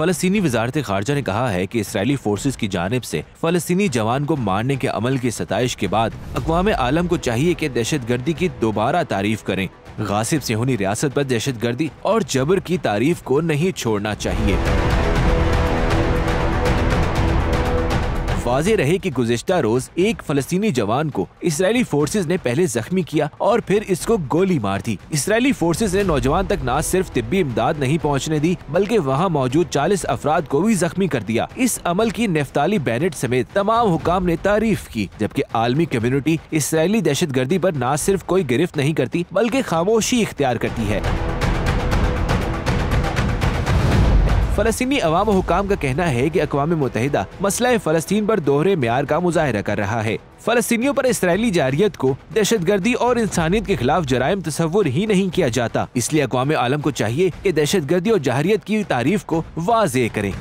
फलस्तीनी वजारत खारजा ने कहा है कि इसराइली फोर्सेस की जानिब से फलस्तीनी जवान को मारने के अमल की सताइश के बाद अक़वाम आलम को चाहिए कि दहशतगर्दी की दोबारा तारीफ करें। गासिब सिहोनी रियासत पर दहशतगर्दी और जबर की तारीफ को नहीं छोड़ना चाहिए। वाज़ेह रहे कि गुज़िश्ता रोज एक फलस्तीनी जवान को इसराइली फोर्सेस ने पहले जख्मी किया और फिर इसको गोली मार दी। इसराइली फोर्सेस ने नौजवान तक न सिर्फ तिब्बी इमदाद नहीं पहुंचने दी बल्कि वहां मौजूद 40 अफराद को भी जख्मी कर दिया। इस अमल की नफ्ताली बेनेट समेत तमाम हुकाम ने तारीफ की, जबकि आलमी कम्युनिटी इसराइली दहशतगर्दी पर न सिर्फ कोई गिरफ्त नहीं करती बल्कि खामोशी इख्तियार करती है। फलस्तीनी अवाम हुकाम का कहना है कि अक़वाम मुत्तहिदा मसला फ़लस्तीन पर दोहरे म्यार का मुज़ाहिरा कर रहा है। फ़लस्तीनियों पर इसराइली जारियत को दहशतगर्दी और इंसानियत के खिलाफ जराइम तस्वुर ही नहीं किया जाता, इसलिए अक़वाम आलम को चाहिए कि दहशतगर्दी और जाहिरियत की तारीफ को वाज़ेह करें।